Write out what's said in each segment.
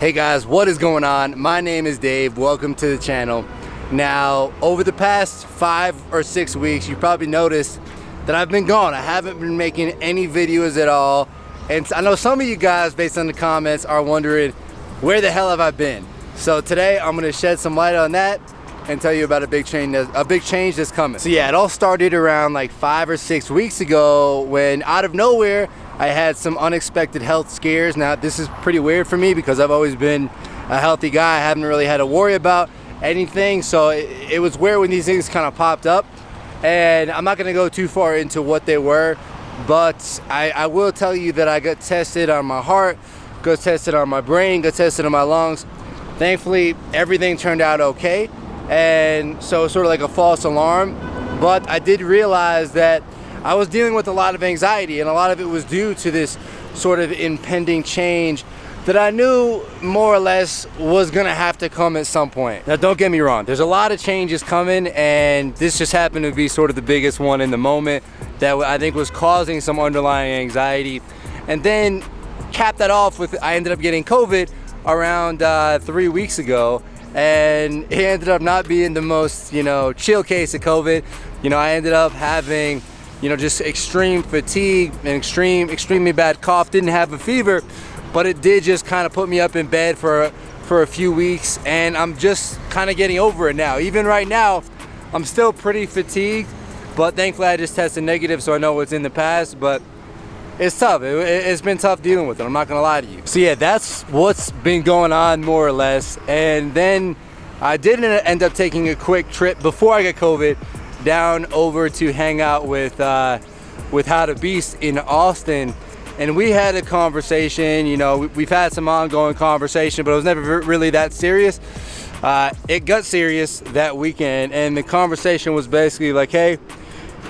Hey guys, what is going on? My name is Dave. Welcome to the channel. Now, over the past 5 or 6 weeks, you probably noticed that I've been gone. I haven't been making any videos at all. And I know some of you guys, based on the comments, are wondering, where the hell have I been? So today, I'm gonna shed some light on that and tell you about a big change that's coming. So yeah, it all started around like 5 or 6 weeks ago when out of nowhere, I had some unexpected health scares. Now, this is pretty weird for me because I've always been a healthy guy. I haven't really had to worry about anything. So it was weird when these things kind of popped up. And I'm not gonna go too far into what they were, but I will tell you that I got tested on my heart, got tested on my brain, got tested on my lungs. Thankfully, everything turned out okay. And so it's sort of like a false alarm. But I did realize that I was dealing with a lot of anxiety, and a lot of it was due to this sort of impending change that I knew more or less was gonna have to come at some point. Now, don't get me wrong, there's a lot of changes coming, and this just happened to be sort of the biggest one in the moment that I think was causing some underlying anxiety. And then cap that off with, I ended up getting COVID around 3 weeks ago, and it ended up not being the most, chill case of COVID. I ended up having just extreme fatigue and extremely bad cough. Didn't have a fever, but it did just kind of put me up in bed for a few weeks, and I'm just kind of getting over it now. Even right now, I'm still pretty fatigued, but thankfully I just tested negative, so I know what's in the past, but it's tough. It's been tough dealing with it, I'm not gonna lie to you. So yeah, that's what's been going on more or less. And then I did end up taking a quick trip before I got COVID down over to hang out with How to Beast in Austin, and we had a conversation. We've had some ongoing conversation, but it was never really that serious. It got serious that weekend, and the conversation was basically like, hey,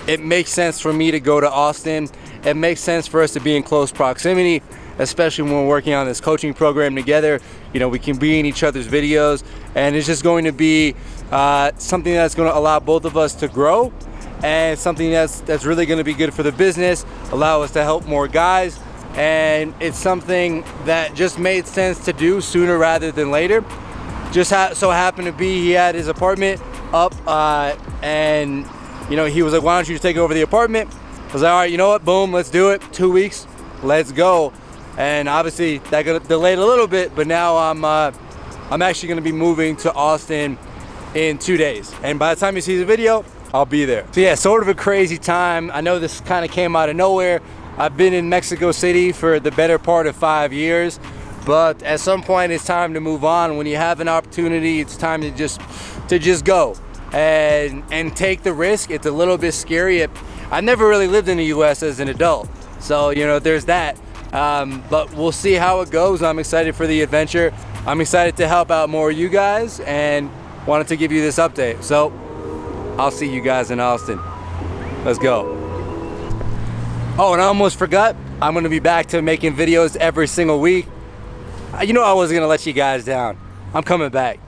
it makes sense for me to go to Austin. It makes sense for us to be in close proximity, especially when we're working on this coaching program together. We can be in each other's videos, and it's just going to be something that's going to allow both of us to grow, and something that's really going to be good for the business, allow us to help more guys. And it's something that just made sense to do sooner rather than later. Just so happened to be he had his apartment up, and he was like, why don't you just take over the apartment? I was like, all right, you know what, boom, let's do it. 2 weeks, let's go. And obviously that got delayed a little bit, but now I'm actually going to be moving to Austin in 2 days, and by the time you see the video, I'll be there. So yeah, sort of a crazy time. I know this kind of came out of nowhere. I've been in Mexico City for the better part of 5 years, but at some point it's time to move on. When you have an opportunity, it's time to just go and take the risk. It's a little bit scary. I never really lived in the US as an adult, so there's that. But we'll see how it goes. I'm excited for the adventure. I'm excited to help out more of you guys, and wanted to give you this update. So I'll see you guys in Austin. Let's go. Oh, and I almost forgot, I'm gonna be back to making videos every single week. I wasn't gonna let you guys down. I'm coming back.